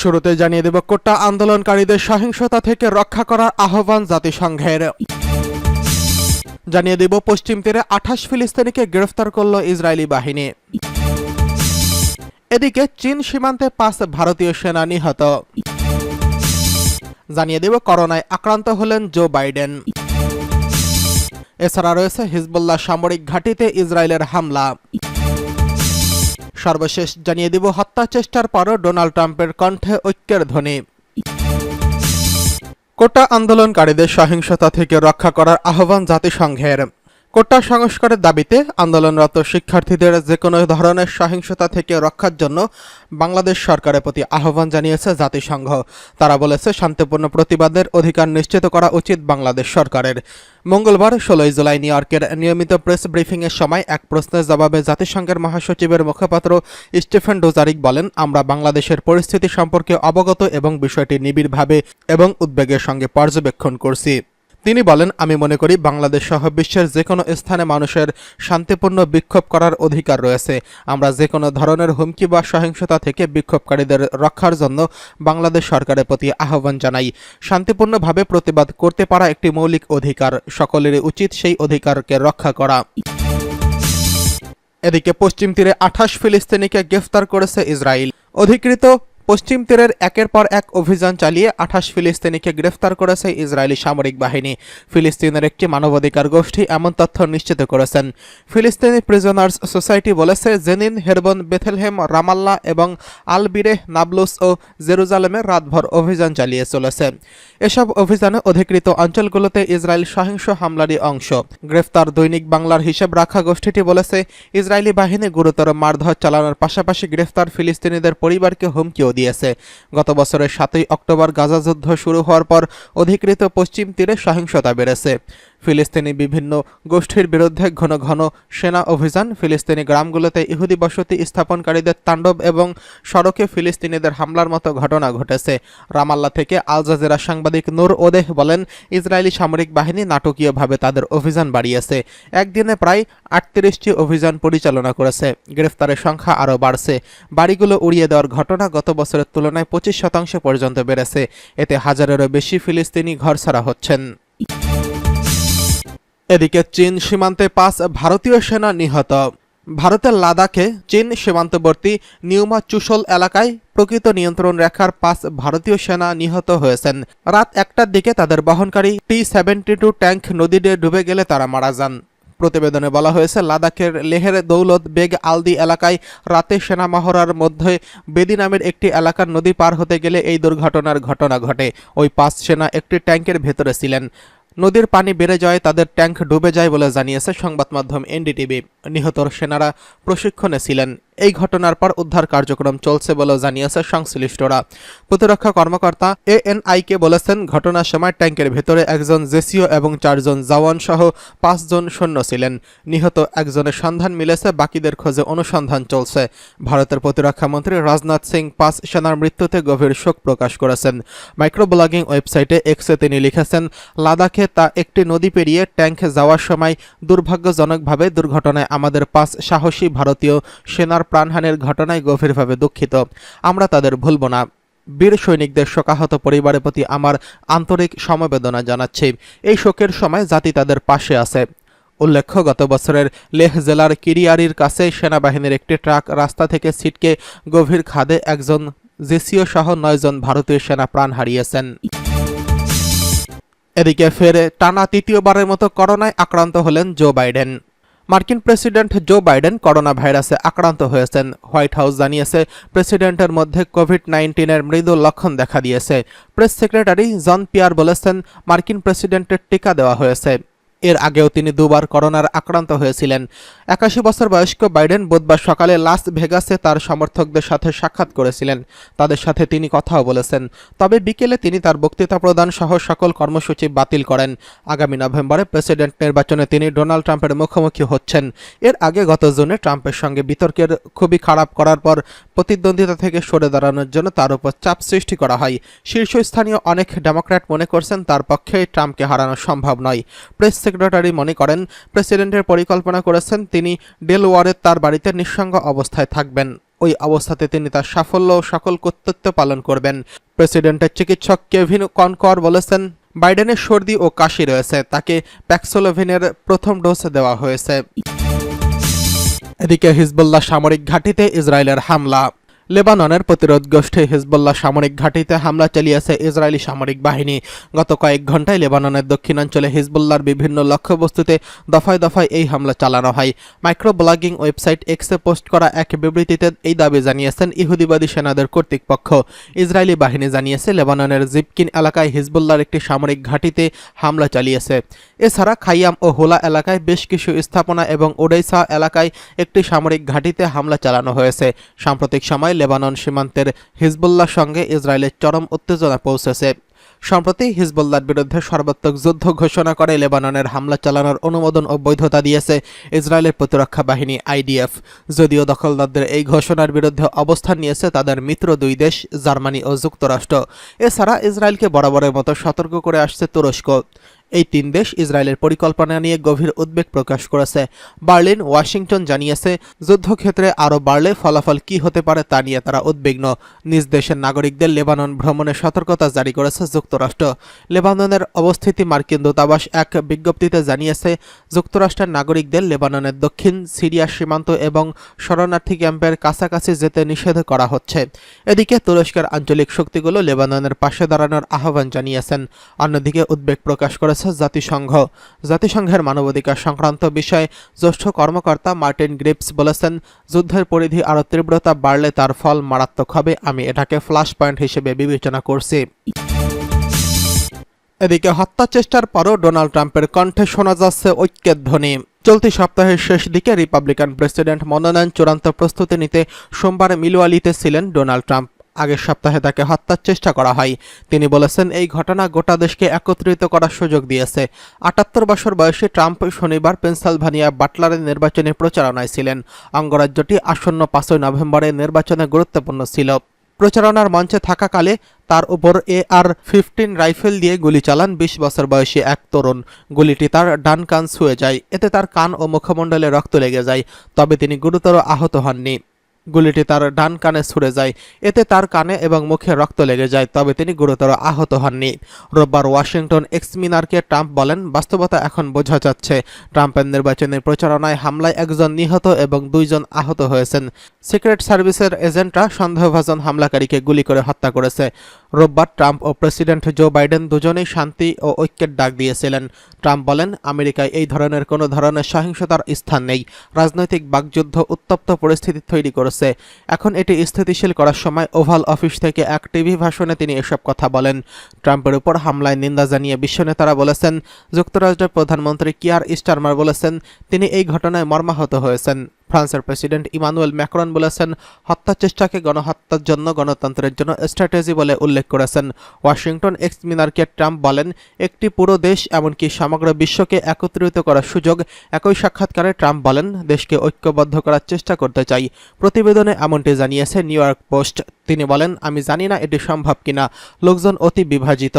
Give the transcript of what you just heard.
শুরুতে জানিয়ে দেব কোটা আন্দোলনকারীদের সহিংসতা থেকে রক্ষা করার আহ্বান জাতিসংঘের। জানিয়ে দেব পশ্চিম তীরে 28 ফিলিস্তিনিকে গ্রেফতার করল ইসরায়েলি বাহিনী। এদিকে চীন সীমান্তে 5 ভারতীয় সেনা নিহত। জানিয়ে দেব করোনায় আক্রান্ত হলেন জো বাইডেন। এছাড়া রয়েছে হিজবুল্লাহ সামরিক ঘাঁটিতে ইসরায়েলের হামলা। সর্বশেষ জানিয়ে দিব হত্যা চেষ্টার পরও ডোনাল্ড ট্রাম্পের কণ্ঠে ঐক্যের ধ্বনি। কোটা আন্দোলনকারীদের সহিংসতা থেকে রক্ষা করার আহ্বান জাতিসংঘের। কোটা সংস্কারের দাবিতে আন্দোলনরত শিক্ষার্থীদের যে কোনো ধরনের সহিংসতা থেকে রক্ষার জন্য বাংলাদেশ সরকারের প্রতি আহ্বান জানিয়েছে জাতিসংঘ। তারা বলেছে শান্তিপূর্ণ প্রতিবাদের অধিকার নিশ্চিত করা উচিত বাংলাদেশ সরকারের। মঙ্গলবার 16 জুলাই নিউ ইয়র্কের নিয়মিত প্রেস ব্রিফিংয়ের সময় এক প্রশ্নের জবাবে জাতিসংঘের মহাসচিবের মুখপাত্র স্টিফেন ডুজারিক বলেন, আমরা বাংলাদেশের পরিস্থিতি সম্পর্কে অবগত এবং বিষয়টি নিবিড়ভাবে এবং উদ্বেগের সঙ্গে পর্যবেক্ষণ করছি। তিনি বলেন, আমি মনে করি বাংলাদেশ সহ বিশ্বের যে কোনো স্থানে মানুষের শান্তিপূর্ণ বিক্ষোভ করার অধিকার রয়েছে। আমরা যে কোনো ধরনের হুমকি বা সহিংসতা থেকে বিক্ষোভকারীদের রক্ষার জন্য বাংলাদেশ সরকারের প্রতি আহ্বান জানাই। শান্তিপূর্ণভাবে প্রতিবাদ করতে পারা একটি মৌলিক অধিকার, সকলেরই উচিত সেই অধিকারকে রক্ষা করা। এদিকে পশ্চিম তীরে 28 ফিলিস্তিনিকে গ্রেফতার করেছে ইসরায়েল। অধিকৃত পশ্চিম তীরের একের পর এক অভিযান চালিয়ে 28 ফিলিস্তিনিকে গ্রেফতার করেছে ইসরায়েলি সামরিক বাহিনী। ফিলিস্তিনের একটি মানবাধিকার গোষ্ঠী এমন তথ্য নিশ্চিত করেছেন। ফিলিস্তিনি প্রিজনার্স সোসাইটি বলেছে, জেনিন, হেরবন, বেথেলহেম, রামাল্লা এবং আল-বিরেহ, নাবলুস ও জেরুজালেমে রাতভর অভিযান চালিয়ে চলেছে। এসব অভিযানে অধিকৃত অঞ্চলগুলোতে ইসরায়েল সহিংস হামলারই অংশ। গ্রেফতার দৈনিক বাংলার হিসেব রাখা গোষ্ঠীটি বলেছে, ইসরায়েলি বাহিনী গুরুতর মারধর চালানোর পাশাপাশি গ্রেফতার ফিলিস্তিনিদের পরিবারকে হুমকিও দিয়েছে। গত বছরের 7 অক্টোবর গাজা যুদ্ধ শুরু হওয়ার পর অধিকৃত পশ্চিম তীরে সহিংসতা বেড়েছে। ফিলিস্তিনি বিভিন্ন গোষ্ঠীর বিরুদ্ধে ঘন ঘন সেনা অভিযান, ফিলিস্তিনি গ্রামগুলোতে ইহুদি বসতি স্থাপনকারীদের তাণ্ডব এবং সড়কে ফিলিস্তিনিদের হামলার মতো ঘটনা ঘটেছে। রামাল্লা থেকে আল জাজিরা সাংবাদিক নূর ওদেহ বলেন, ইসরায়েলি সামরিক বাহিনী নাটকীয়ভাবে তাদের অভিযান বাড়িয়েছে। একদিনে প্রায় 38টি অভিযান পরিচালনা করেছে। গ্রেফতারের সংখ্যা আরও বাড়ছে। বাড়িগুলো উড়িয়ে দেওয়ার ঘটনা গত বছরের তুলনায় 25% পর্যন্ত বেড়েছে। এতে হাজারেরও বেশি ফিলিস্তিনি ঘরছাড়া হচ্ছেন। এদিকে চীন সীমান্তে 5 ভারতীয় সেনা নিহত। ভারতের লাদাখে চীন সীমান্তবর্তী নিউমা চুশল এলাকায় প্রকৃত নিয়ন্ত্রণ রেখার 5 ভারতীয় সেনা নিহত হয়েছেন। রাত 1টার দিকে তাদের বহনকারী T-72 ট্যাঙ্ক নদীতে ডুবে গেলে তারা মারা যান। প্রতিবেদনে বলা হয়েছে, লাদাখের লেহের দৌলত বেগ আলদি এলাকায় রাতে সেনা মহড়ার মধ্যে বেদি নামের একটি এলাকার নদী পার হতে গেলে এই দুর্ঘটনার ঘটনা ঘটে। ওই 5 সেনা একটি ট্যাঙ্কের ভেতরে ছিলেন। নদীর পানি বেড়ে যাওয়ায় তাদের ট্যাঙ্ক ডুবে যায় বলে জানিয়েছে সংবাদ মাধ্যম এনডিটিভি। নিহত সেনারা প্রশিক্ষণে ছিলেন। এই ঘটনার পর উদ্ধার কার্যক্রম চলছে বলে জানিয়েছে সংশ্লিষ্টরা। প্রতিরক্ষা কর্মকর্তা এএনআইকে বলেছেন, ঘটনার সময় ট্যাঙ্কের ভেতরে একজন জেসিও এবং 4 জন জওয়ান সহ 5 জন সৈন্য ছিলেন। নিহত একজনের সন্ধান মিলেছে, বাকিদের খোঁজে অনুসন্ধান চলছে। ভারতের প্রতিরক্ষা মন্ত্রী রাজনাথ সিং 5 সেনার মৃত্যুতে গভীর শোক প্রকাশ করেছেন। মাইক্রোব্লগিং ওয়েবসাইটে এক্সে তিনি লিখেছেন, লাদাখে তা একটি নদী পেরিয়ে ট্যাঙ্কে যাওয়ার সময় দুর্ভাগ্যজনকভাবে দুর্ঘটনায় আমাদের 5 সাহসী ভারতীয় সেনার প্রাণহানির ঘটনায় গভীরভাবে দুঃখিত। আমরা তাদের ভুলব না। বীর সৈনিকদের শোকাহত পরিবারের প্রতি আমার আন্তরিক সমবেদনা জানাচ্ছি। এই শোকের সময় জাতি তাদের পাশে আছে। উল্লেখ্য, গত বছরের লেহ জেলার কিরিয়ারির কাছে সেনাবাহিনীর একটি ট্রাক রাস্তা থেকে ছিটকে গভীর খাদে একজন জেসিও সহ 9 জন ভারতীয় সেনা প্রাণ হারিয়েছেন। এদিকে ফের টানা তৃতীয়বারের মতো করোনায় আক্রান্ত হলেন জো বাইডেন। মার্কিন প্রেসিডেন্ট জো বাইডেন করোনা ভাইরাসে আক্রান্ত হয়েছেন। হোয়াইট হাউস জানিয়েছে, প্রেসিডেন্টের মধ্যে কোভিড-19-এর মৃদু লক্ষণ দেখা দিয়েছে। প্রেস সেক্রেটারি জন পিয়ার বলেছেন, মার্কিন প্রেসিডেন্টের টিকা দেওয়া হয়েছে। এর আগেও তিনি 2 বার করোনার আক্রান্ত হয়েছিলেন। 81 বছর বয়স্ক বাইডেন বুধবার সকালে লাস ভেগাসে তার সমর্থকদের সাথে সাক্ষাৎ করেছিলেন। তাদের সাথে তিনি কথাও বলেছেন। তবে বিকেলে তিনি তার বক্তৃতা প্রদান সহ সকল কর্মসূচি বাতিল করেন। আগামী নভেম্বরে প্রেসিডেন্ট নির্বাচনে তিনি ডোনাল্ড ট্রাম্পের মুখোমুখি হচ্ছেন। এর আগে গত জুনে ট্রাম্পের সঙ্গে বিতর্কের খুবই খারাপ করার পর প্রতিদ্বন্দ্বিতা থেকে সরে দাঁড়ানোর জন্য তার উপর চাপ সৃষ্টি করা হয়। শীর্ষস্থানীয় অনেক ডেমোক্র্যাট মনে করছেন তার পক্ষে ট্রাম্পকে হারানো সম্ভব নয়। প্রেস সেক্রেটারি মনে করেন, প্রেসিডেন্টের পরিকল্পনা করেছেন তিনি ডেলওয়ারের তার বাড়িতে নিঃসঙ্গ অবস্থায় থাকবেন। ওই অবস্থাতে তিনি তার সাফল্য ও সকল কর্তৃত্ব পালন করবেন। প্রেসিডেন্টের চিকিৎসক কেভিন কনকর বলেছেন, বাইডেনের সর্দি ও কাশি রয়েছে, তাকে প্যাক্সলোভিনের প্রথম ডোজ দেওয়া হয়েছে। এদিকে হিজবুল্লাহ সামরিক ঘাঁটিতে ইসরায়েলের হামলা। লেবাননের প্রতিরোধ গোষ্ঠী হিজবুল্লাহ সামরিক ঘাঁটিতে হামলা চালিয়েছে ইসরায়েলি সামরিক বাহিনী। গত কয়েক ঘন্টায় লেবাননের দক্ষিণাঞ্চলে হিজবুল্লাহর বিভিন্ন লক্ষ্যবস্তুতে দফায় দফায় এই হামলা চালানো হয়। মাইক্রো ব্লগিং ওয়েবসাইট এক্সে পোস্ট করা এক বিবৃতিতে এই দাবি জানিয়েছেন ইহুদিবাদী সেনাদের কর্তৃপক্ষ। ইসরায়েলি বাহিনী জানিয়েছে, লেবাননের জিবকিন এলাকায় হিজবুল্লাহর একটি সামরিক ঘাঁটিতে হামলা চালিয়েছে। এছাড়া খাইয়াম ও হোলা এলাকায় বেশ কিছু স্থাপনা এবং ওডেসা এলাকায় একটি সামরিক ঘাঁটিতে হামলা চালানো হয়েছে। সাম্প্রতিক সময় লেবানন সীমান্তের হিজবুল্লাহর সঙ্গে ইসরায়েলের চরম উত্তেজনা পৌঁছেছে। সম্প্রতি হিজবুল্লাহর বিরুদ্ধে সর্বাত্মক যুদ্ধ ঘোষণা করে লেবাননের হামলা চালানোর অনুমোদন ও বৈধতা দিয়েছে ইসরায়েলের প্রতিরক্ষা বাহিনী আইডিএফ। যদিও দখলদারদের এই ঘোষণার বিরুদ্ধে অবস্থান নিয়েছে তাদের মিত্র দুই দেশ জার্মানি ও যুক্তরাষ্ট্র। এছাড়া ইসরায়েলকে বরাবরের মতো সতর্ক করে আসছে তুরস্ক। এই তিন দেশ ইসরায়েলের পরিকল্পনা নিয়ে গভীর উদ্বেগ প্রকাশ করেছে। বার্লিন, ওয়াশিংটন জানিয়েছে, যুদ্ধক্ষেত্রে আরও বাড়লে ফলাফল কী হতে পারে তা নিয়ে তারা উদ্বিগ্ন। নিজ দেশের নাগরিকদের লেবানন ভ্রমণের সতর্কতা জারি করেছে যুক্তরাষ্ট্র। লেবাননের অবস্থিতি মার্কিন দূতাবাস এক বিজ্ঞপ্তিতে জানিয়েছে, যুক্তরাষ্ট্রের নাগরিকদের লেবাননের দক্ষিণ সিরিয়া সীমান্ত এবং শরণার্থী ক্যাম্পের কাছাকাছি যেতে নিষেধ করা হচ্ছে। এদিকে তুরস্কের আঞ্চলিক শক্তিগুলো লেবাননের পাশে দাঁড়ানোর আহ্বান জানিয়েছেন। অন্যদিকে উদ্বেগ প্রকাশ করেছে জাতিসংঘের মানবাধিকার সংক্রান্ত বিষয়ে জ্যেষ্ঠ কর্মকর্তা মার্টিন গ্রিপস বলেছেন, যুদ্ধের পরিধি আরও তীব্রতা বাড়লে তার ফল মারাত্মক হবে। আমি এটাকে ফ্ল্যাশ পয়েন্ট হিসেবে বিবেচনা করছি। এদিকে হত্যা চেষ্টার পরও ডোনাল্ড ট্রাম্পের কণ্ঠে শোনা যাচ্ছে ঐক্যের ধ্বনি। চলতি সপ্তাহের শেষ দিকে রিপাবলিকান প্রেসিডেন্ট মনোনয়ন চূড়ান্ত প্রস্তুতি নিতে সোমবার মিলওয়ালিতে ছিলেন ডোনাল্ড ট্রাম্প। আগের সপ্তাহে তাকে হত্যার চেষ্টা করা হয়। তিনি বলেছেন, এই ঘটনা গোটা দেশকে একত্রিত করার সুযোগ দিয়েছে। ৭৮ বছর বয়সী ট্রাম্প শনিবার পেনসিলভানিয়া বাটলারের নির্বাচনী প্রচারণায় ছিলেন। অঙ্গরাজ্যটি আসন্ন ৫ নভেম্বরের নির্বাচনে গুরুত্বপূর্ণ ছিল। প্রচারণার মঞ্চে থাকাকালে তার উপর AR-15 রাইফেল দিয়ে গুলি চালান ২০ বছর বয়সী এক তরুণ। গুলিটি তার ডান কান ছুঁয়ে যায়। এতে তার কান ও মুখমণ্ডলে রক্ত লেগে যায়, তবে তিনি গুরুতর আহত হননি। গুলিটি তার ডান কানে ছুঁড়ে যায়। এতে তার কানে এবং মুখে রক্ত লেগে যায়, তবে তিনি গুরুতর আহত হননি। রোববার ওয়াশিংটন এক্সমিনারকে ট্রাম্প বলেন, বাস্তবতা এখন বোঝা যাচ্ছে। ট্রাম্পের নির্বাচনী প্রচারণায় হামলায় একজন নিহত এবং ২ জন আহত হয়েছেন। সিক্রেট সার্ভিসের এজেন্টরা সন্দেহভাজন হামলাকারীকে গুলি করে হত্যা করেছে। রোববার ট্রাম্প ও প্রেসিডেন্ট জো বাইডেন দুজনেই শান্তি ও ঐক্যের ডাক দিয়েছিলেন। ট্রাম্প বলেন, আমেরিকায় এই ধরনের কোনো ধরনের সহিংসতার স্থান নেই। রাজনৈতিক বাকযুদ্ধ উত্তপ্ত পরিস্থিতি তৈরি করেছে। এখন এটি স্থিতিশীল করার সময়। ওভাল অফিস থেকে এক টিভি ভাষণে তিনি এসব কথা বলেন। ট্রাম্পের উপর হামলায় নিন্দা জানিয়ে বিশ্ব নেতারা বলেছেন। যুক্তরাষ্ট্রের প্রধানমন্ত্রী কিয়ার স্টারমার বলেছেন, তিনি এই ঘটনায় মর্মাহত হয়েছেন। ফ্রান্সের প্রেসিডেন্ট ইমানুয়েল ম্যাক্রন বলেছেন, হত্যা চেষ্টাকে গণহত্যার জন্য গণতন্ত্রের জন্য স্ট্র্যাটেজি বলে উল্লেখ করেছেন। ওয়াশিংটন এক্সমিনারকে ট্রাম্প বলেন, একটি পুরো দেশ এমনকি সমগ্র বিশ্বকে একত্রিত করার সুযোগ। একই সাক্ষাৎকারে ট্রাম্প বলেন, দেশকে ঐক্যবদ্ধ করার চেষ্টা করতে চাই। প্রতিবেদনে এমনটি জানিয়েছে নিউ ইয়র্ক পোস্ট। তিনি বলেন, আমি জানি না এটি সম্ভব কিনা। লোকজন অতি বিভাজিত।